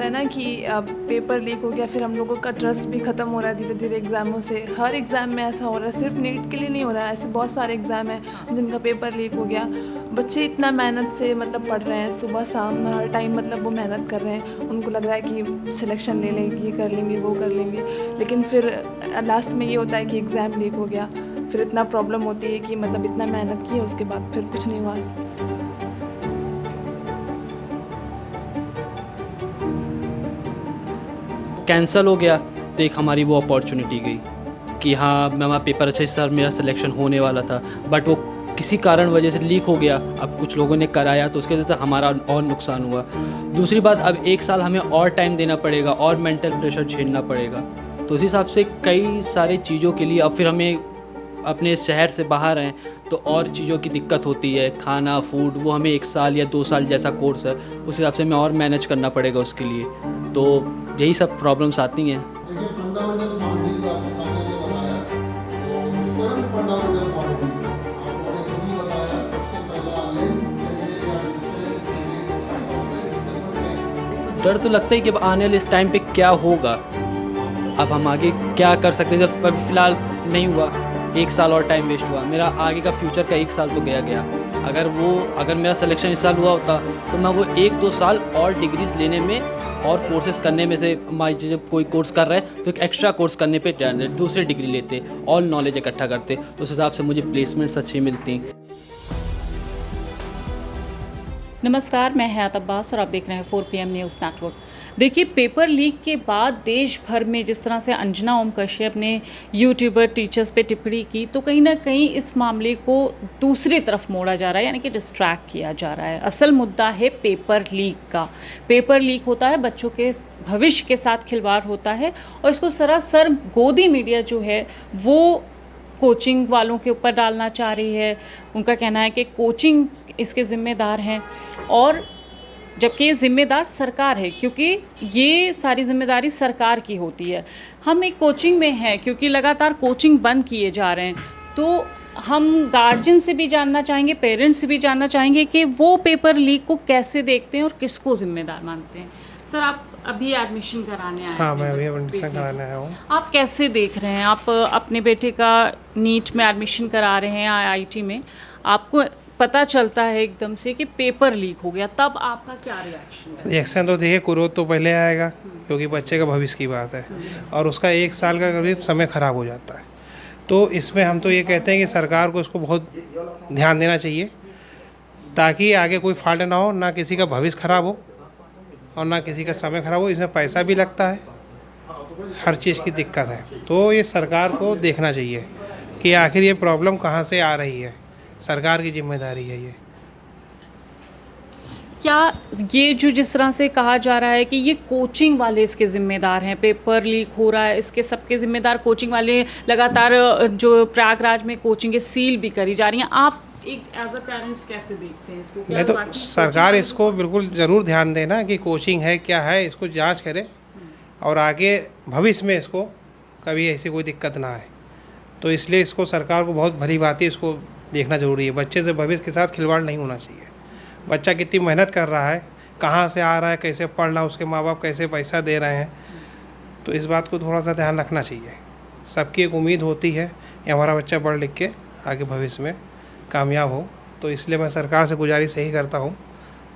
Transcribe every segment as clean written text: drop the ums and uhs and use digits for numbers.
होता है ना कि पेपर लीक हो गया, फिर हम लोगों का ट्रस्ट भी ख़त्म हो रहा है धीरे धीरे एग्ज़ामों से। हर एग्ज़ाम में ऐसा हो रहा है, सिर्फ नीट के लिए नहीं हो रहा है, ऐसे बहुत सारे एग्ज़ाम हैं जिनका पेपर लीक हो गया। बच्चे इतना मेहनत से मतलब पढ़ रहे हैं, सुबह शाम हर टाइम मतलब वो मेहनत कर रहे हैं। उनको लग रहा है कि सिलेक्शन ले लेंगे, ये कर लेंगे, वो कर लेंगे, लेकिन फिर लास्ट में ये होता है कि एग्ज़ाम लीक हो गया। फिर इतना प्रॉब्लम होती है कि मतलब इतना मेहनत की है, उसके बाद फिर कुछ नहीं हुआ। कैंसिल हो गया तो एक हमारी वो अपॉर्चुनिटी गई कि हाँ मेरा पेपर अच्छा सर मेरा सिलेक्शन होने वाला था, बट वो किसी कारण वजह से लीक हो गया। अब कुछ लोगों ने कराया तो उसके वजह से हमारा और नुकसान हुआ। दूसरी बात, अब एक साल हमें और टाइम देना पड़ेगा और मेंटल प्रेशर झेलना पड़ेगा। तो उस हिसाब से कई सारी चीज़ों के लिए अब फिर हमें अपने शहर से बाहर हैं तो और चीज़ों की दिक्कत होती है, खाना फूड, वो हमें 1 साल या 2 साल जैसा कोर्स है उस हिसाब से हमें और मैनेज करना पड़ेगा उसके लिए। तो यही सब प्रॉब्लम्स आती हैं। देखिए फंडामेंटल क्वांटिटीज आपके सामने जो बताया, तो 7 फंडामेंटल क्वांटिटीज आपने खुद ही बताया। सबसे पहला लेंथ है या डिस्टेंस है। डर तो लगता है कि अब आने वाले इस टाइम पे क्या होगा, अब हम आगे क्या कर सकते हैं। जब अभी फ़िलहाल नहीं हुआ, 1 साल और टाइम वेस्ट हुआ, मेरा आगे का फ्यूचर का 1 साल तो गया। अगर मेरा सिलेक्शन इस साल हुआ होता तो मैं वो 1-2 साल और डिग्रीज लेने में और कोर्सेज करने में से, मान लीजिए जब कोई कोर्स कर रहा है तो एक एक्स्ट्रा कोर्स करने पे दूसरी डिग्री लेते, ऑल नॉलेज इकट्ठा करते, तो उस हिसाब से मुझे प्लेसमेंट्स अच्छी मिलती। नमस्कार, मैं हयात अब्बास और आप देख रहे हैं 4 PM न्यूज़ नेटवर्क। देखिए, पेपर लीक के बाद देश भर में जिस तरह से अंजना ओम कश्यप ने यूट्यूबर टीचर्स पे टिप्पणी की, तो कहीं ना कहीं इस मामले को दूसरी तरफ मोड़ा जा रहा है, यानी कि डिस्ट्रैक्ट किया जा रहा है। असल मुद्दा है पेपर लीक का। पेपर लीक होता है, बच्चों के भविष्य के साथ खिलवाड़ होता है, और इसको सरासर गोदी मीडिया जो है वो कोचिंग वालों के ऊपर डालना चाह रही है। उनका कहना है कि कोचिंग इसके ज़िम्मेदार हैं, और जबकि ये ज़िम्मेदार सरकार है, क्योंकि ये सारी ज़िम्मेदारी सरकार की होती है। हम एक कोचिंग में हैं क्योंकि लगातार कोचिंग बंद किए जा रहे हैं, तो हम गार्जियन से भी जानना चाहेंगे, पेरेंट्स से भी जानना चाहेंगे कि वो पेपर लीक को कैसे देखते हैं और किसको ज़िम्मेदार मानते हैं। सर, आप अभी एडमिशन कराने आए हैं? हाँ, मैं अभी एडमिशन कराने आया हूँ। आप कैसे देख रहे हैं? आप अपने बेटे का नीट में एडमिशन करा रहे हैं IIT में, आपको पता चलता है एकदम से कि पेपर लीक हो गया, तब आपका क्या रिएक्शन है? रिएक्शन तो देखिए, क्रोध तो पहले आएगा, क्योंकि बच्चे का भविष्य की बात है और उसका 1 साल का करीब समय ख़राब हो जाता है। तो इसमें हम तो ये कहते हैं कि सरकार को इसको बहुत ध्यान देना चाहिए, ताकि आगे कोई फॉल्ट ना हो, ना किसी का भविष्य ख़राब हो और ना किसी का समय ख़राब हो। इसमें पैसा भी लगता है, हर चीज़ की दिक्कत है। तो ये सरकार को देखना चाहिए कि आखिर ये प्रॉब्लम कहाँ से आ रही है। सरकार की जिम्मेदारी है ये। क्या ये जो जिस तरह से कहा जा रहा है कि ये कोचिंग वाले इसके ज़िम्मेदार हैं, पेपर लीक हो रहा है, इसके सबके ज़िम्मेदार कोचिंग वाले, लगातार जो प्रयागराज में कोचिंगें सील भी करी जा रही हैं, आप एक एज अ पेरेंट्स कैसे देखते हैं इसको? नहीं, तो सरकार इसको बिल्कुल ज़रूर ध्यान देना कि कोचिंग है क्या है, इसको जांच करे और आगे भविष्य में इसको कभी ऐसी कोई दिक्कत ना आए। तो इसलिए इसको सरकार को बहुत भली भांति इसको देखना ज़रूरी है। बच्चे से भविष्य के साथ खिलवाड़ नहीं होना चाहिए। बच्चा कितनी मेहनत कर रहा है, कहाँ से आ रहा है, कैसे पढ़ रहा है, उसके माँ बाप कैसे पैसा दे रहे हैं, तो इस बात को थोड़ा सा ध्यान रखना चाहिए। सबकी एक उम्मीद होती है कि हमारा बच्चा पढ़ लिख के आगे भविष्य में कामयाब हो। तो इसलिए मैं सरकार से गुजारिश यही करता हूँ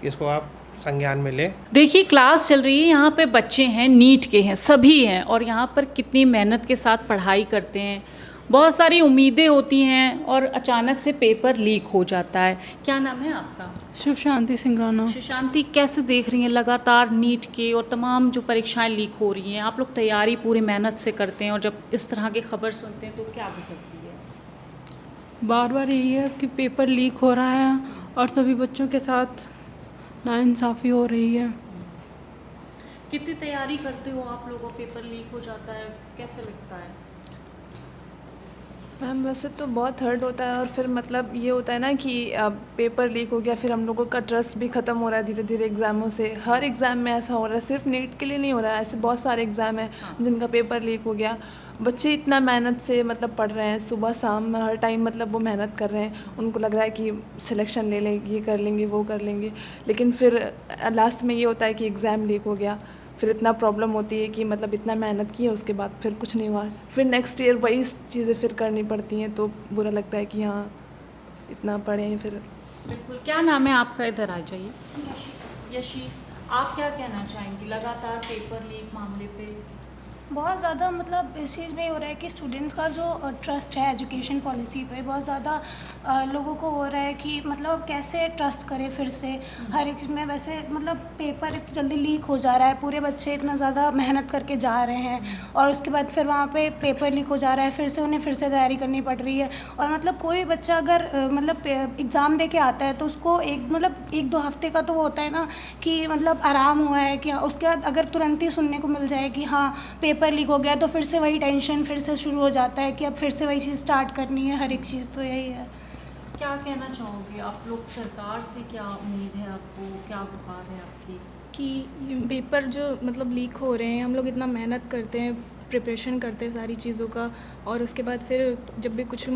कि इसको आप संज्ञान में लें। देखिए, क्लास चल रही है, यहाँ पे बच्चे हैं, नीट के हैं, सभी हैं, और यहाँ पर कितनी मेहनत के साथ पढ़ाई करते हैं, बहुत सारी उम्मीदें होती हैं, और अचानक से पेपर लीक हो जाता है। क्या नाम है आपका? शिव शांति सिंगराना। सुशांति, कैसे देख रही हैं लगातार नीट के और तमाम जो परीक्षाएं लीक हो रही हैं? आप लोग तैयारी पूरी मेहनत से करते हैं, और जब इस तरह की खबर सुनते हैं तो क्या गुजरती है? बार बार यही है कि पेपर लीक हो रहा है और सभी बच्चों के साथ नाइंसाफ़ी हो रही है। कितनी तैयारी करते हो आप लोगों? पेपर लीक हो जाता है, कैसे लगता है? मैम वैसे तो बहुत हर्ट होता है, और फिर मतलब ये होता है ना कि पेपर लीक हो गया, फिर हम लोगों का ट्रस्ट भी ख़त्म हो रहा है धीरे धीरे एग्ज़ामों से। हर एग्ज़ाम में ऐसा हो रहा है, सिर्फ नीट के लिए नहीं हो रहा है, ऐसे बहुत सारे एग्ज़ाम हैं जिनका पेपर लीक हो गया। बच्चे इतना मेहनत से मतलब पढ़ रहे हैं, सुबह शाम हर टाइम मतलब वो मेहनत कर रहे हैं। उनको लग रहा है कि सिलेक्शन ले लेंगे, ये कर लेंगे, वो कर लेंगे, लेकिन फिर लास्ट में ये होता है कि एग्ज़ाम लीक हो गया। फिर इतना प्रॉब्लम होती है कि मतलब इतना मेहनत की है उसके बाद फिर कुछ नहीं हुआ, फिर नेक्स्ट ईयर वही चीज़ें फिर करनी पड़ती हैं, तो बुरा लगता है कि हाँ इतना पढ़े हैं फिर। बिल्कुल। क्या नाम है आपका? इधर आ जाइए। यशी, आप क्या कहना चाहेंगी लगातार पेपर लीक मामले पे? बहुत ज़्यादा मतलब इस चीज़ में ये हो रहा है कि स्टूडेंट्स का जो ट्रस्ट है एजुकेशन पॉलिसी पे बहुत ज़्यादा लोगों को हो रहा है कि मतलब कैसे ट्रस्ट करें फिर से हर एक चीज़ में। वैसे मतलब पेपर इतनी जल्दी लीक हो जा रहा है, पूरे बच्चे इतना ज़्यादा मेहनत करके जा रहे हैं और उसके बाद फिर वहाँ पे पेपर लीक हो जा रहा है, फिर से उन्हें फिर से तैयारी करनी पड़ रही है। और मतलब कोई भी बच्चा अगर मतलब एग्ज़ाम दे के आता है तो उसको एक दो हफ्ते का तो वो होता है ना कि मतलब आराम हुआ है कि उसके बाद अगर तुरंत ही सुनने को मिल जाए कि हाँ पेपर लीक हो गया तो फिर से वही टेंशन फिर से शुरू हो जाता है कि अब फिर से वही चीज़ स्टार्ट करनी है हर एक चीज़। तो यही है। क्या कहना चाहोगे आप लोग? सरकार से क्या उम्मीद है आपको? क्या गुहार है आपकी? कि ये पेपर जो मतलब लीक हो रहे हैं, हम लोग इतना मेहनत करते हैं, प्रिपरेशन करते हैं सारी चीज़ों का, और उसके बाद फिर जब भी कुछ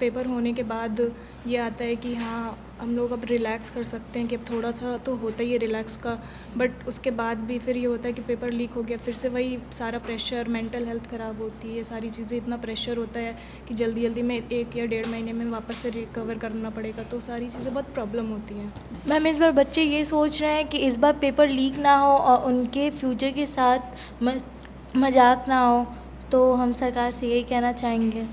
पेपर होने के बाद ये आता है कि हाँ हम लोग अब रिलैक्स कर सकते हैं कि अब थोड़ा सा तो होता ही है रिलैक्स का, बट उसके बाद भी फिर ये होता है कि पेपर लीक हो गया, फिर से वही सारा प्रेशर, मेंटल हेल्थ ख़राब होती है, सारी चीज़ें, इतना प्रेशर होता है कि जल्दी जल्दी में 1 या 1.5 महीने में वापस से रिकवर करना पड़ेगा, तो सारी चीज़ें बहुत प्रॉब्लम होती हैं। मैम इस बार बच्चे ये सोच रहे हैं कि इस बार पेपर लीक ना हो और उनके फ्यूचर के साथ मजाक ना हो, तो हम सरकार से यही कहना चाहेंगे।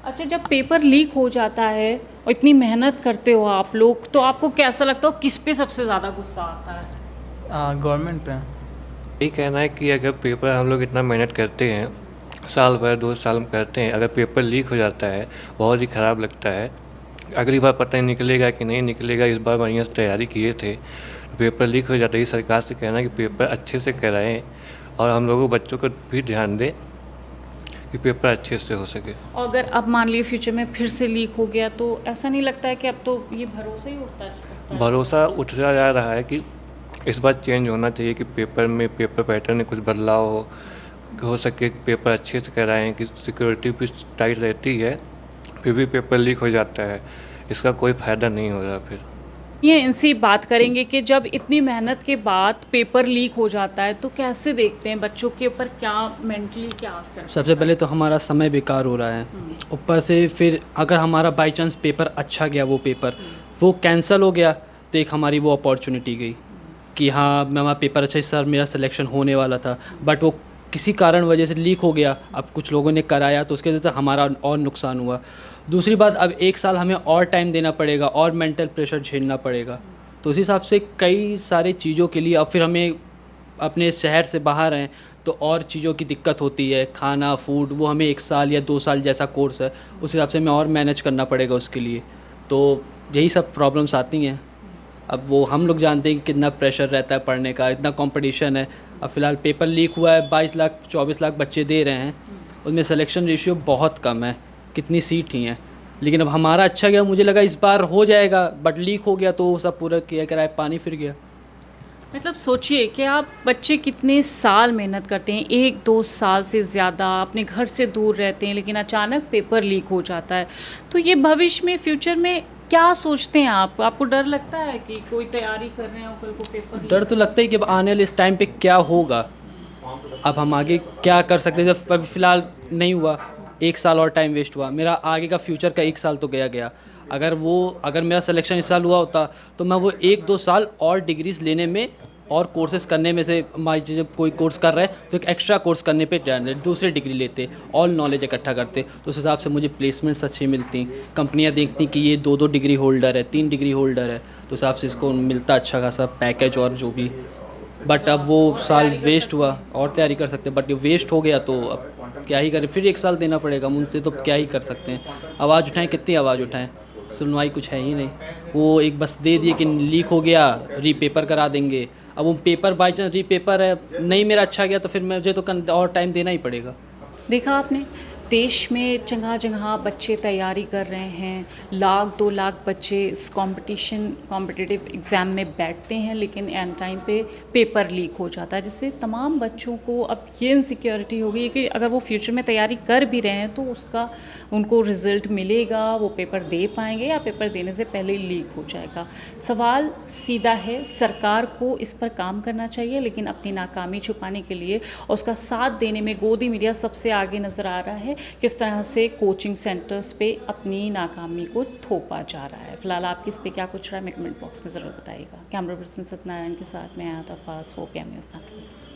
अच्छा, जब पेपर लीक हो जाता है और इतनी मेहनत करते हो आप लोग, तो आपको कैसा लगता है? किस पे सबसे ज़्यादा गुस्सा आता है? गवर्नमेंट पे। यही कहना है कि अगर पेपर हम लोग इतना मेहनत करते हैं, साल भर 2 साल करते हैं, अगर पेपर लीक हो जाता है बहुत ही ख़राब लगता है। अगली बार पता नहीं निकलेगा कि नहीं निकलेगा, इस बार बढ़िया से तैयारी किए थे, पेपर लीक हो जाता है। सरकार से कहना है कि पेपर अच्छे से कराएं और हम लोगों बच्चों को भी ध्यान दें कि पेपर अच्छे से हो सके। और अगर अब मान लीजिए फ्यूचर में फिर से लीक हो गया तो ऐसा नहीं लगता है कि अब तो ये भरोसा ही उठता है? भरोसा उठता जा रहा है कि इस बार चेंज होना चाहिए कि पेपर में पेपर पैटर्न में कुछ बदलाव हो सके, पेपर अच्छे से कराएं, कि सिक्योरिटी भी टाइट रहती है, फिर भी पेपर लीक हो जाता है, इसका कोई फ़ायदा नहीं हो रहा। फिर ये इनसे बात करेंगे कि जब इतनी मेहनत के बाद पेपर लीक हो जाता है तो कैसे देखते हैं बच्चों के ऊपर, क्या मेंटली क्या असर? सबसे पहले तो हमारा समय बेकार हो रहा है, ऊपर से फिर अगर हमारा बाई चांस पेपर अच्छा गया, वो कैंसिल हो गया, तो एक हमारी वो अपॉर्चुनिटी गई कि हाँ मेरा पेपर अच्छा, सर मेरा सिलेक्शन होने वाला था, बट वो किसी कारण वजह से लीक हो गया। अब कुछ लोगों ने कराया तो उसके वजह से हमारा और नुकसान हुआ। दूसरी बात, अब 1 साल हमें और टाइम देना पड़ेगा और मेंटल प्रेशर झेलना पड़ेगा, तो उस हिसाब से कई सारी चीज़ों के लिए अब फिर हमें अपने शहर से बाहर हैं तो और चीज़ों की दिक्कत होती है, खाना, फूड, वो हमें 1 साल या 2 साल जैसा कोर्स है उस हिसाब से हमें और मैनेज करना पड़ेगा उसके लिए, तो यही सब प्रॉब्लम्स आती हैं। अब वो हम लोग जानते हैं कि कितना प्रेशर रहता है पढ़ने का, इतना कंपटीशन है। अब फ़िलहाल पेपर लीक हुआ है, 22 लाख 24 लाख बच्चे दे रहे हैं, उसमें सिलेक्शन रेशियो बहुत कम है, कितनी सीट ही हैं। लेकिन अब हमारा अच्छा गया, मुझे लगा इस बार हो जाएगा, बट लीक हो गया तो सब पूरा किया कराए पानी फिर गया। मतलब सोचिए कि आप बच्चे कितने साल मेहनत करते हैं, 1-2 साल से ज़्यादा अपने घर से दूर रहते हैं, लेकिन अचानक पेपर लीक हो जाता है, तो ये भविष्य में, फ्यूचर में क्या सोचते हैं आप? आपको डर लगता है कि कोई तैयारी कर रहे हैं कल को पेपर? डर तो लगता है कि अब आने वाले इस टाइम पे क्या होगा, अब हम आगे क्या कर सकते हैं। जब फ़िलहाल नहीं हुआ, 1 साल और टाइम वेस्ट हुआ, मेरा आगे का फ्यूचर का 1 साल तो गया। अगर मेरा सिलेक्शन इस साल हुआ होता तो मैं वो 1-2 साल और डिग्रीज़ लेने में और कोर्सेज़ करने में से, मान लीजिए जब कोई कोर्स कर रहा है तो एक एक्स्ट्रा कोर्स करने पे दूसरी डिग्री लेते, ऑल नॉलेज इकट्ठा करते, तो उस हिसाब से मुझे प्लेसमेंट्स अच्छी मिलती, कंपनियां देखती कि ये 2-2 डिग्री होल्डर है, 3 डिग्री होल्डर है, तो उस हिसाब से इसको मिलता अच्छा खासा पैकेज और जो भी। बट अब वो साल वेस्ट हुआ, और तैयारी कर सकते, बट ये वेस्ट हो गया तो अब क्या ही करें, फिर 1 साल देना पड़ेगा, उनसे तो क्या ही कर सकते हैं। आवाज़ उठाएँ, कितनी आवाज़ उठाएँ, सुनवाई कुछ है ही नहीं। वो एक बस दे दिए कि लीक हो गया, रीपेपर करा देंगे। अब वो पेपर बाई चांस रीपेपर है, नहीं मेरा अच्छा गया तो फिर मुझे तो और टाइम देना ही पड़ेगा। देखा आपने, देश में जगह जगह बच्चे तैयारी कर रहे हैं, लाख 2 लाख बच्चे इस कॉम्पिटिटिव एग्ज़ाम में बैठते हैं, लेकिन एंड टाइम पे पेपर लीक हो जाता है, जिससे तमाम बच्चों को अब ये इनसिक्योरिटी हो गई है कि अगर वो फ्यूचर में तैयारी कर भी रहे हैं तो उसका उनको रिज़ल्ट मिलेगा, वो पेपर दे पाएंगे या पेपर देने से पहले लीक हो जाएगा। सवाल सीधा है, सरकार को इस पर काम करना चाहिए, लेकिन अपनी नाकामी छुपाने के लिए और उसका साथ देने में गोदी मीडिया सबसे आगे नज़र आ रहा है। किस तरह से कोचिंग सेंटर्स पे अपनी नाकामी को थोपा जा रहा है। फिलहाल आपकी इस पे क्या कुछ रहा है, मैं कमेंट बॉक्स में ज़रूर बताइएगा। कैमरा पर्सन सत्यनारायण के साथ मैं आया था पास 4 PM न्यूज़ नेटवर्क।